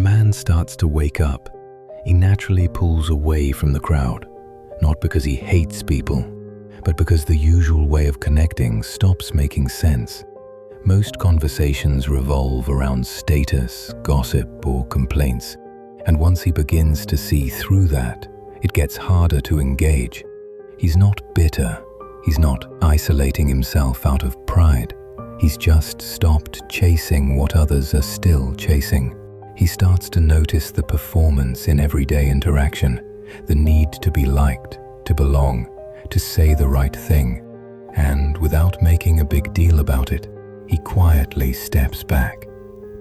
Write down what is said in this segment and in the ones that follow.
man starts to wake up, he naturally pulls away from the crowd, not because he hates people, but because the usual way of connecting stops making sense. Most conversations revolve around status, gossip, or complaints, and once he begins to see through that, it gets harder to engage. He's not bitter, he's not isolating himself out of pride, he's just stopped chasing what others are still chasing. He starts to notice the performance in everyday interaction, the need to be liked, to belong, to say the right thing, and without making a big deal about it, he quietly steps back.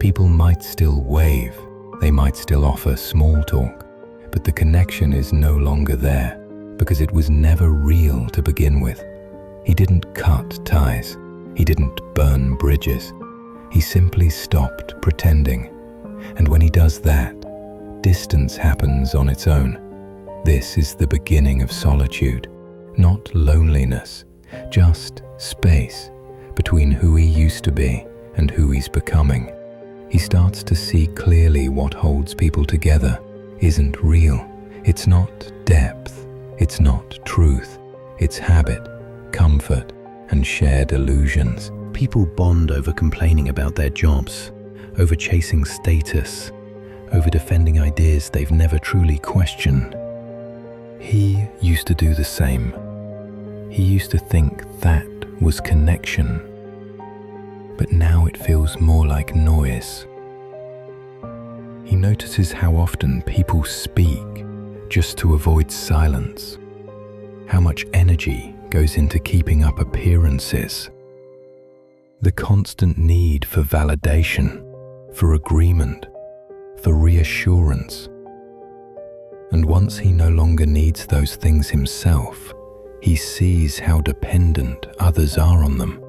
People might still wave, they might still offer small talk, but the connection is no longer there because it was never real to begin with. He didn't cut ties, he didn't burn bridges, he simply stopped pretending. And when he does that, distance happens on its own. This is the beginning of solitude, not loneliness, just space between who he used to be and who he's becoming. He starts to see clearly what holds people together isn't real. It's not depth, it's not truth, it's habit, comfort, and shared illusions. People bond over complaining about their jobs, over chasing status, over defending ideas they've never truly questioned. He used to do the same. He used to think that was connection. But now it feels more like noise. He notices how often people speak just to avoid silence, how much energy goes into keeping up appearances, the constant need for validation, for agreement, for reassurance. And once he no longer needs those things himself, he sees how dependent others are on them.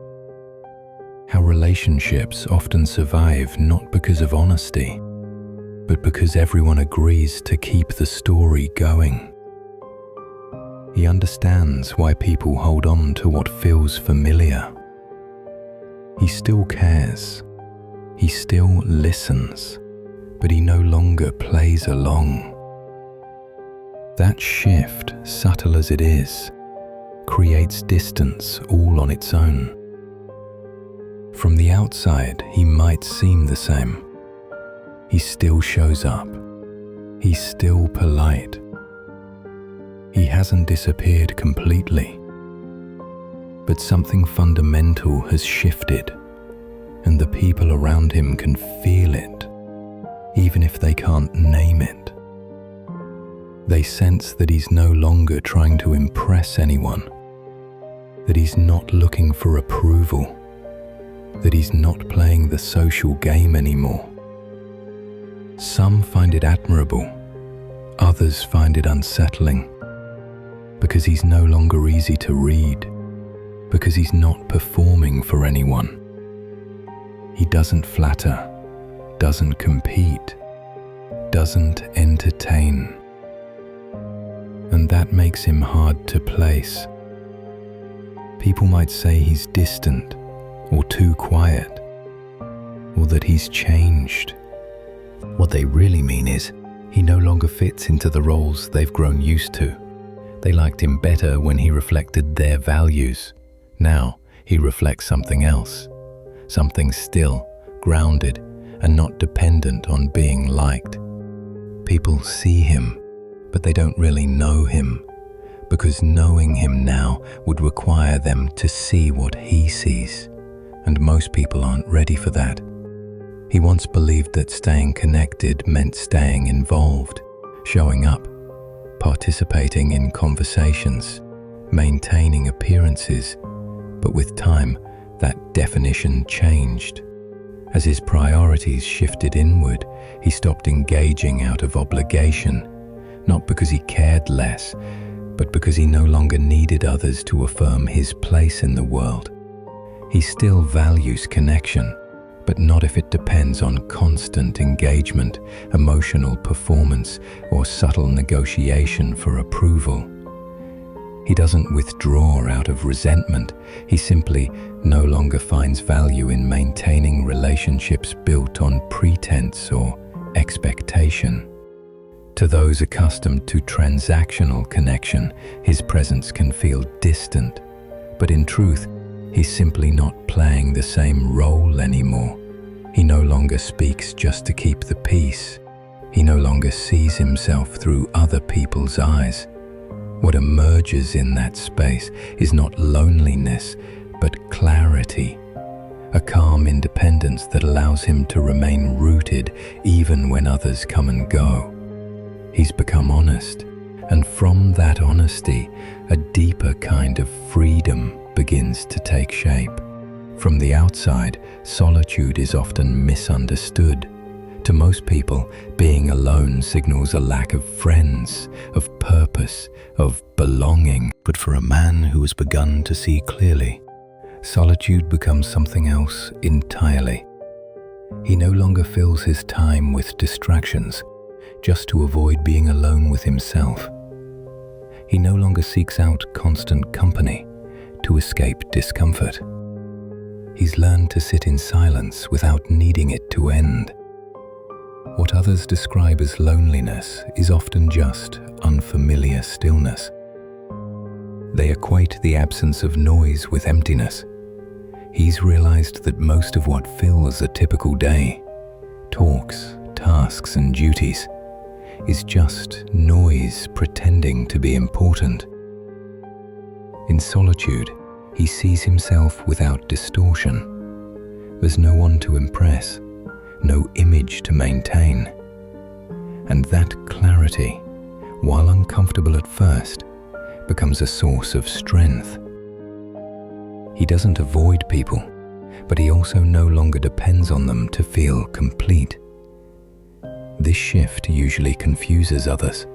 How relationships often survive not because of honesty, but because everyone agrees to keep the story going. He understands why people hold on to what feels familiar. He still cares. He still listens, but he no longer plays along. That shift, subtle as it is, creates distance all on its own. From the outside, he might seem the same. He still shows up. He's still polite. He hasn't disappeared completely. But something fundamental has shifted, and the people around him can feel it, even if they can't name it. They sense that he's no longer trying to impress anyone, that he's not looking for approval, that he's not playing the social game anymore. Some find it admirable, others find it unsettling, because he's no longer easy to read, because he's not performing for anyone. He doesn't flatter, doesn't compete, doesn't entertain. And that makes him hard to place. People might say he's distant, or too quiet, or that he's changed. What they really mean is, he no longer fits into the roles they've grown used to. They liked him better when he reflected their values. Now he reflects something else, something still, grounded, and not dependent on being liked. People see him, but they don't really know him, because knowing him now would require them to see what he sees, and most people aren't ready for that. He once believed that staying connected meant staying involved, showing up, participating in conversations, maintaining appearances, but with time, that definition changed. As his priorities shifted inward, he stopped engaging out of obligation, not because he cared less, but because he no longer needed others to affirm his place in the world. He still values connection, but not if it depends on constant engagement, emotional performance, or subtle negotiation for approval. He doesn't withdraw out of resentment. He simply no longer finds value in maintaining relationships built on pretense or expectation. To those accustomed to transactional connection, his presence can feel distant, but in truth, he's simply not playing the same role anymore. He no longer speaks just to keep the peace. He no longer sees himself through other people's eyes. What emerges in that space is not loneliness, but clarity, a calm independence that allows him to remain rooted even when others come and go. He's become honest, and from that honesty, a deeper kind of freedom begins to take shape. From the outside, solitude is often misunderstood. To most people, being alone signals a lack of friends, of purpose, of belonging. But for a man who has begun to see clearly, solitude becomes something else entirely. He no longer fills his time with distractions, just to avoid being alone with himself. He no longer seeks out constant company to escape discomfort. He's learned to sit in silence without needing it to end. What others describe as loneliness is often just unfamiliar stillness. They equate the absence of noise with emptiness. He's realized that most of what fills a typical day, talks, tasks, and duties, is just noise pretending to be important. In solitude, he sees himself without distortion. There's no one to impress, no image to maintain. And that clarity, while uncomfortable at first, becomes a source of strength. He doesn't avoid people, but he also no longer depends on them to feel complete. This shift usually confuses others.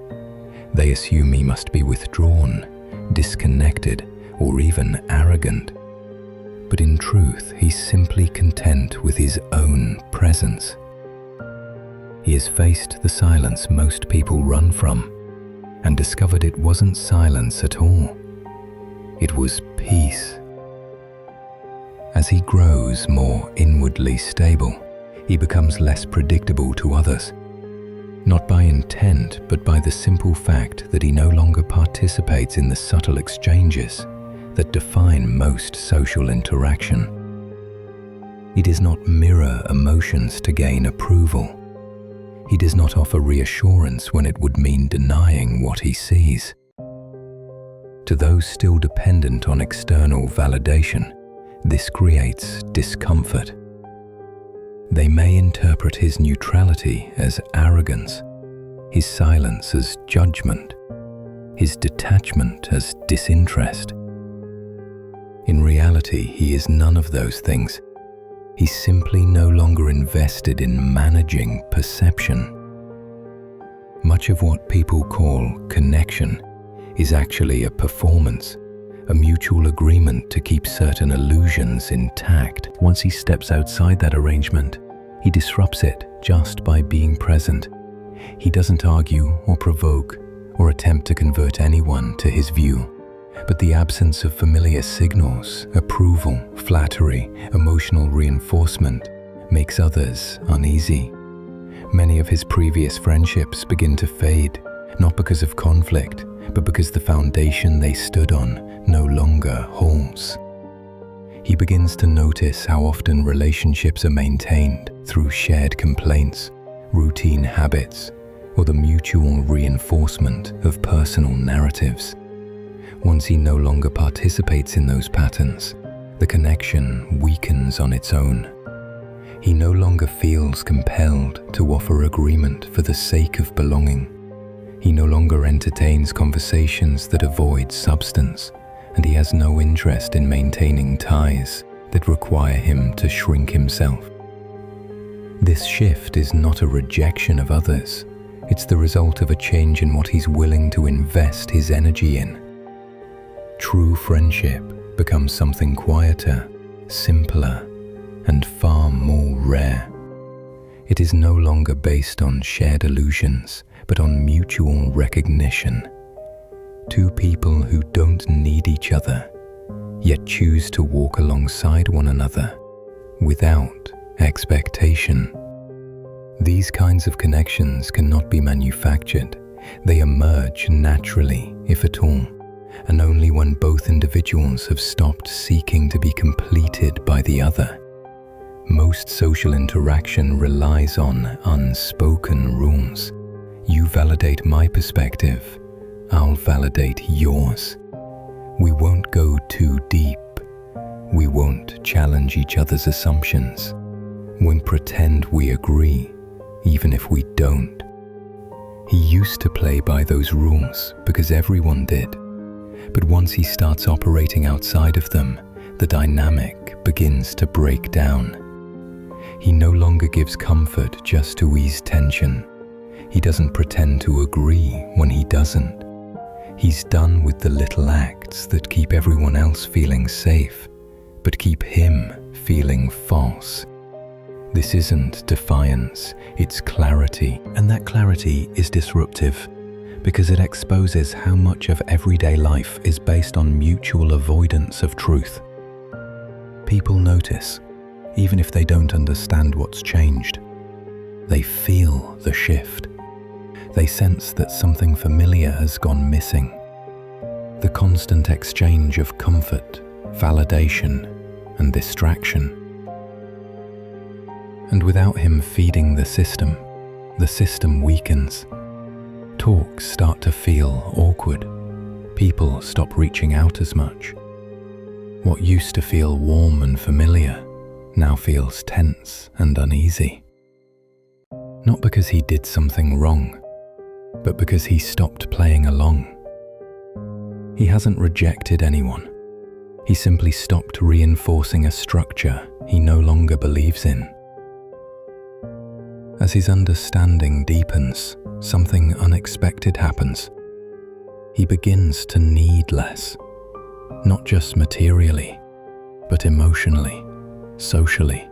They assume he must be withdrawn, disconnected, or even arrogant. But in truth, he's simply content with his own presence. He has faced the silence most people run from, and discovered it wasn't silence at all. It was peace. As he grows more inwardly stable, he becomes less predictable to others. Not by intent, but by the simple fact that he no longer participates in the subtle exchanges that define most social interaction. He does not mirror emotions to gain approval. He does not offer reassurance when it would mean denying what he sees. To those still dependent on external validation, this creates discomfort. They may interpret his neutrality as arrogance, his silence as judgment, his detachment as disinterest. In reality, he is none of those things. He's simply no longer invested in managing perception. Much of what people call connection is actually a performance, a mutual agreement to keep certain illusions intact. Once he steps outside that arrangement, he disrupts it just by being present. He doesn't argue or provoke or attempt to convert anyone to his view. But the absence of familiar signals, approval, flattery, emotional reinforcement makes others uneasy. Many of his previous friendships begin to fade, not because of conflict, but because the foundation they stood on no longer holds. He begins to notice how often relationships are maintained through shared complaints, routine habits, or the mutual reinforcement of personal narratives. Once he no longer participates in those patterns, the connection weakens on its own. He no longer feels compelled to offer agreement for the sake of belonging. He no longer entertains conversations that avoid substance, and he has no interest in maintaining ties that require him to shrink himself. This shift is not a rejection of others. It's the result of a change in what he's willing to invest his energy in. True friendship becomes something quieter, simpler, and far more rare. It is no longer based on shared illusions, but on mutual recognition. Two people who don't need each other, yet choose to walk alongside one another without expectation. These kinds of connections cannot be manufactured. They emerge naturally, if at all, and only when both individuals have stopped seeking to be completed by the other. Most social interaction relies on unspoken rules. You validate my perspective, I'll validate yours. We won't go too deep. We won't challenge each other's assumptions. Won't pretend we agree, even if we don't. He used to play by those rules because everyone did. But once he starts operating outside of them, the dynamic begins to break down. He no longer gives comfort just to ease tension. He doesn't pretend to agree when he doesn't. He's done with the little acts that keep everyone else feeling safe, but keep him feeling false. This isn't defiance, it's clarity. And that clarity is disruptive because it exposes how much of everyday life is based on mutual avoidance of truth. People notice, even if they don't understand what's changed. They feel the shift. They sense that something familiar has gone missing. The constant exchange of comfort, validation, and distraction. And without him feeding the system weakens. Talks start to feel awkward. People stop reaching out as much. What used to feel warm and familiar now feels tense and uneasy. Not because he did something wrong, but because he stopped playing along. He hasn't rejected anyone. He simply stopped reinforcing a structure he no longer believes in. As his understanding deepens, something unexpected happens. He begins to need less, not just materially, but emotionally, socially,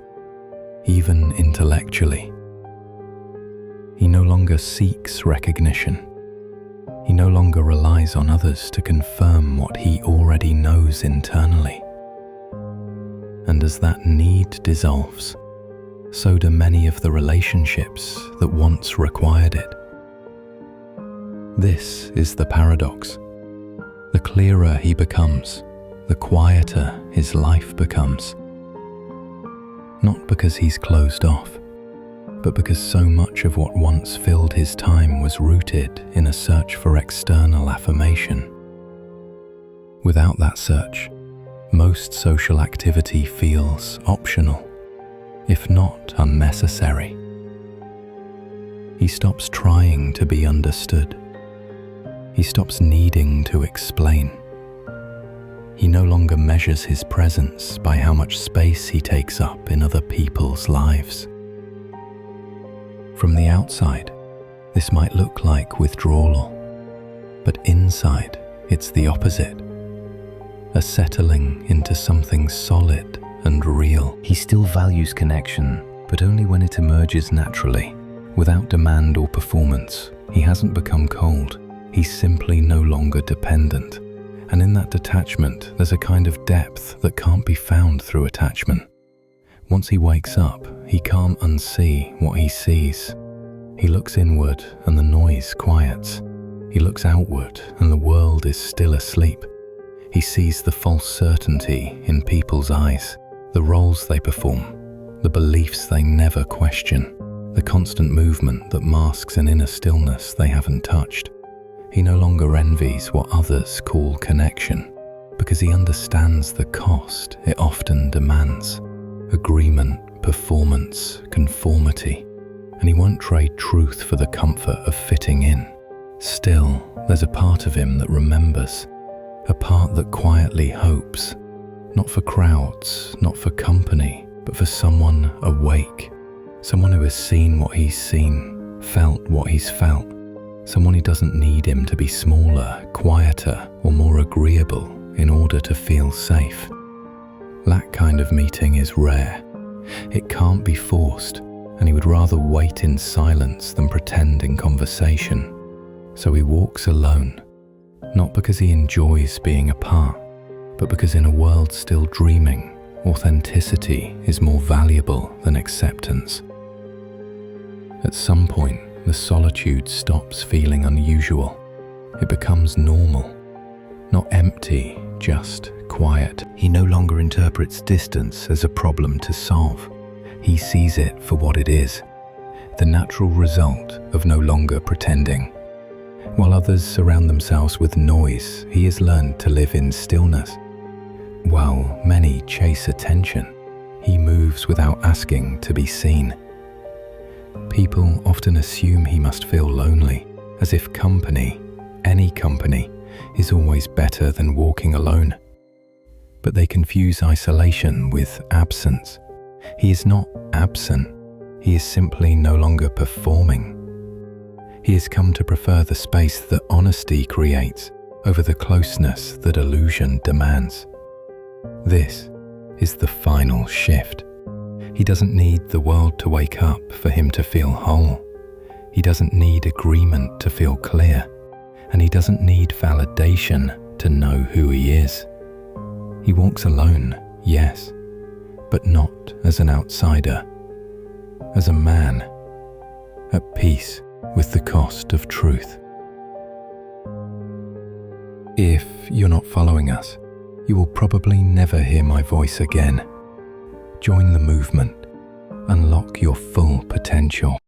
even intellectually. He no longer seeks recognition. He no longer relies on others to confirm what he already knows internally. And as that need dissolves, so do many of the relationships that once required it. This is the paradox. The clearer he becomes, the quieter his life becomes. Not because he's closed off, but because so much of what once filled his time was rooted in a search for external affirmation. Without that search, most social activity feels optional, if not unnecessary. He stops trying to be understood. He stops needing to explain. He no longer measures his presence by how much space he takes up in other people's lives. From the outside, this might look like withdrawal, but inside, it's the opposite. A settling into something solid and real. He still values connection, but only when it emerges naturally, without demand or performance. He hasn't become cold. He's simply no longer dependent. And in that detachment, there's a kind of depth that can't be found through attachment. Once he wakes up, he can't unsee what he sees. He looks inward and the noise quiets. He looks outward and the world is still asleep. He sees the false certainty in people's eyes, the roles they perform, the beliefs they never question, the constant movement that masks an inner stillness they haven't touched. He no longer envies what others call connection, because he understands the cost it often demands. Agreement, performance, conformity, and he won't trade truth for the comfort of fitting in. Still, there's a part of him that remembers, a part that quietly hopes, not for crowds, not for company, but for someone awake, someone who has seen what he's seen, felt what he's felt, someone who doesn't need him to be smaller, quieter, or more agreeable in order to feel safe. That kind of meeting is rare. It can't be forced, and he would rather wait in silence than pretend in conversation. So he walks alone, not because he enjoys being apart, but because in a world still dreaming, authenticity is more valuable than acceptance. At some point, the solitude stops feeling unusual. It becomes normal, not empty, just quiet. He no longer interprets distance as a problem to solve. He sees it for what it is, the natural result of no longer pretending. While others surround themselves with noise, he has learned to live in stillness. While many chase attention, he moves without asking to be seen. People often assume he must feel lonely, as if company, any company, is always better than walking alone. But they confuse isolation with absence. He is not absent, he is simply no longer performing. He has come to prefer the space that honesty creates over the closeness that illusion demands. This is the final shift. He doesn't need the world to wake up for him to feel whole. He doesn't need agreement to feel clear, and he doesn't need validation to know who he is. He walks alone, yes, but not as an outsider, as a man, at peace with the cost of truth. If you're not following us, you will probably never hear my voice again. Join the movement. Unlock your full potential.